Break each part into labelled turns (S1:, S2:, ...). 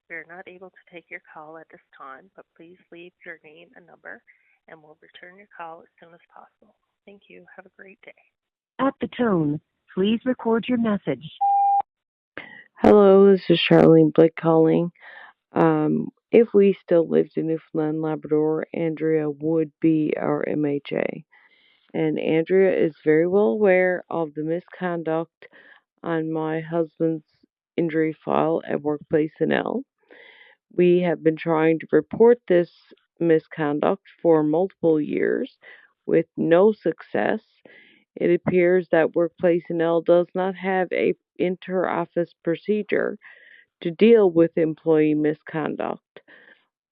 S1: We are not able to take your call at this time, but please leave your name and number, and we'll return your call as soon as possible. Thank you. Have a great day.
S2: At the tone, please record your message.
S3: Hello, this is Charlene Blake calling. If we still lived in Newfoundland, Labrador, Andrea would be our MHA. And Andrea is very well aware of the misconduct on my husband's injury file at Workplace NL. We have been trying to report this misconduct for multiple years with no success. It appears that Workplace NL does not have a inter-office procedure to deal with employee misconduct.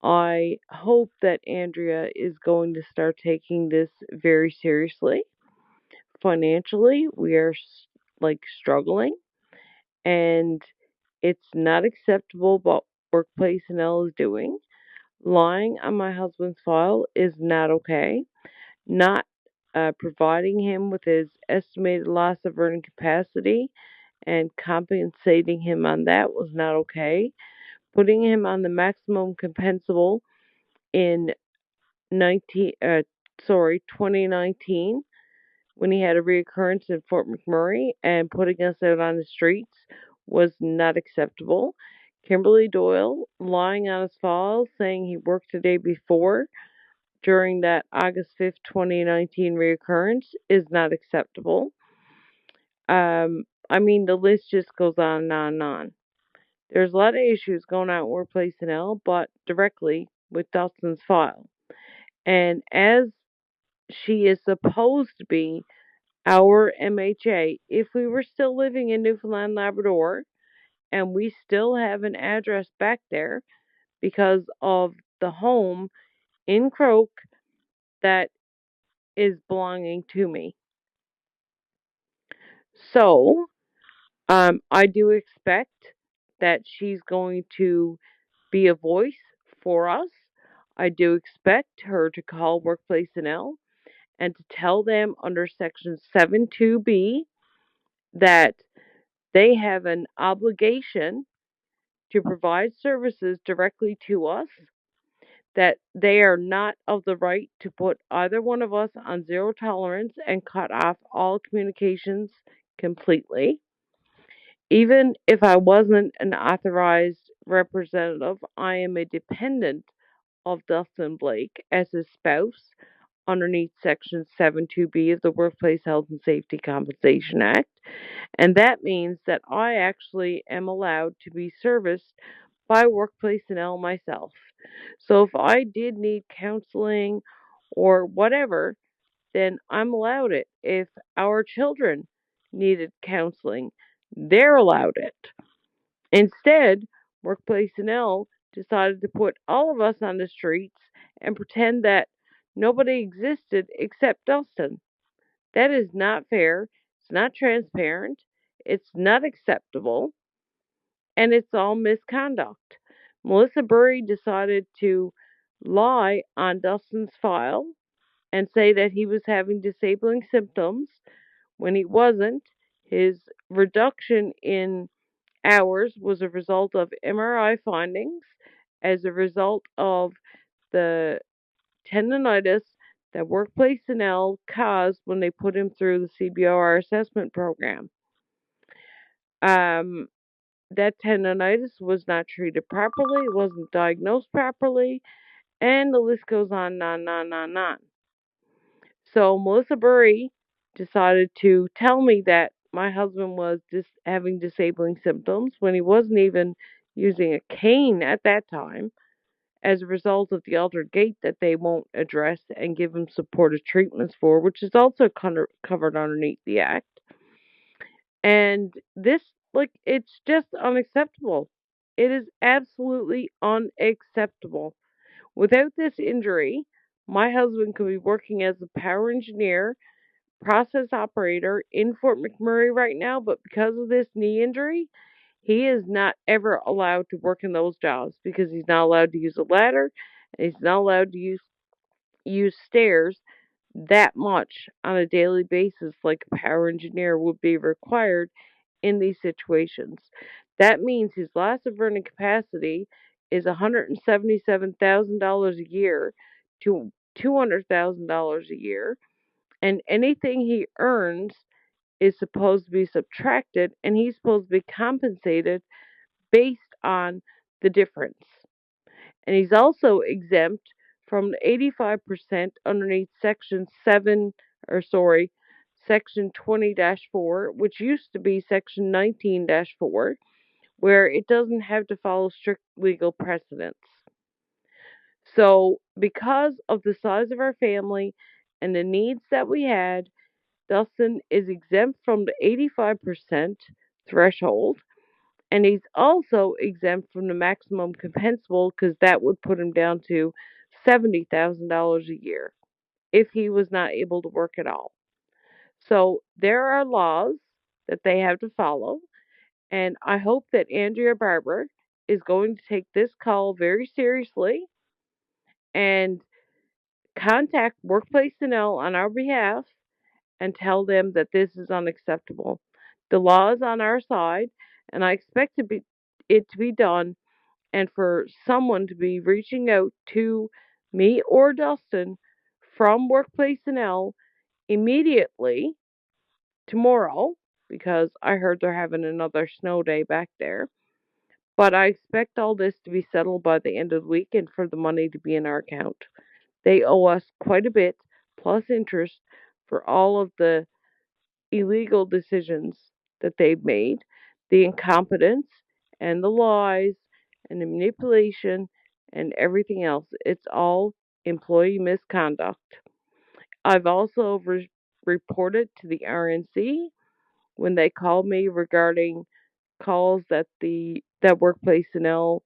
S3: I hope that Andrea is going to start taking this very seriously. Financially, we are struggling, and it's not acceptable what Workplace NL is doing. Lying on my husband's file is not okay. Not providing him with his estimated loss of earning capacity and compensating him on that was not okay. Putting him on the maximum compensable in 2019 when he had a reoccurrence in Fort McMurray and putting us out on the streets was not acceptable. Kimberly Doyle lying on his file saying he worked the day before during that August 5th, 2019 reoccurrence is not acceptable. The list just goes on and on and on. There's a lot of issues going on at Workplace NL, but directly with Dustin's file. And as she is supposed to be our MHA, if we were still living in Newfoundland, Labrador, and we still have an address back there because of the home in Croak that is belonging to me. So, I do expect that she's going to be a voice for us. I do expect her to call Workplace NL and to tell them under Section 72B that they have an obligation to provide services directly to us, that they are not of the right to put either one of us on zero tolerance and cut off all communications completely. Even if I wasn't an authorized representative, I am a dependent of Dustin Blake as his spouse underneath Section 72B of the Workplace Health and Safety Compensation Act. And that means that I actually am allowed to be serviced by Workplace NL myself. So if I did need counseling or whatever, then I'm allowed it. If our children needed counseling, they're allowed it. Instead, Workplace NL decided to put all of us on the streets and pretend that nobody existed except Dustin. That is not fair. It's not transparent. It's not acceptable. And it's all misconduct. Melissa Burry decided to lie on Dustin's file and say that he was having disabling symptoms when he wasn't. His reduction in hours was a result of MRI findings as a result of the tendonitis that Workplace NL caused when they put him through the CBOR assessment program. Um, that tendonitis was not treated properly, wasn't diagnosed properly, and the list goes on and on and on and on and on. So Melissa Burry decided to tell me that my husband was having disabling symptoms when he wasn't even using a cane at that time as a result of the altered gait that they won't address and give him supportive treatments for, which is also covered underneath the act. And this, it's just unacceptable. It is absolutely unacceptable. Without this injury, my husband could be working as a power engineer, process operator in Fort McMurray right now, but because of this knee injury, he is not ever allowed to work in those jobs because he's not allowed to use a ladder and he's not allowed to use stairs that much on a daily basis like a power engineer would be required in these situations. That means his loss of earning capacity is $177,000 a year to $200,000 a year, and anything he earns is supposed to be subtracted, and he's supposed to be compensated based on the difference. And he's also exempt from the 85% underneath Section 7, or sorry, Section 20-4, which used to be Section 19-4, where it doesn't have to follow strict legal precedents. So, because of the size of our family and the needs that we had, Dustin is exempt from the 85% threshold, and he's also exempt from the maximum compensable because that would put him down to $70,000 a year if he was not able to work at all. So there are laws that they have to follow, and I hope that Andrea Barbour is going to take this call very seriously and contact Workplace NL on our behalf and tell them that this is unacceptable. The law is on our side, and I expect it to be done, and for someone to be reaching out to me or Dustin from Workplace NL immediately tomorrow, because I heard they're having another snow day back there. But I expect all this to be settled by the end of the week and for the money to be in our account. They owe us quite a bit, plus interest, for all of the illegal decisions that they've made, the incompetence and the lies and the manipulation and everything else. It's all employee misconduct. I've also reported to the RNC when they called me regarding calls that Workplace NL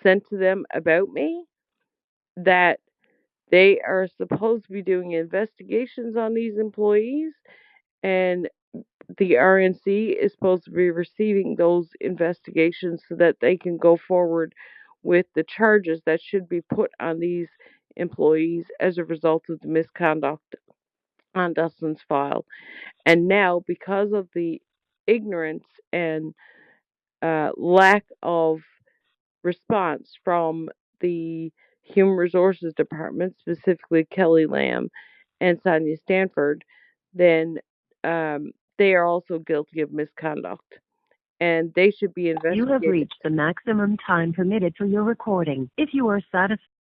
S3: sent to them about me, that they are supposed to be doing investigations on these employees, and the RNC is supposed to be receiving those investigations so that they can go forward with the charges that should be put on these employees as a result of the misconduct on Dustin's file. And now, because of the ignorance and lack of response from the Human Resources Department, specifically Kelly Lamb and Sonia Stanford, then they are also guilty of misconduct, and they should be
S2: You have
S3: investigated.
S2: reached the maximum time permitted for your recording. If you are satisfied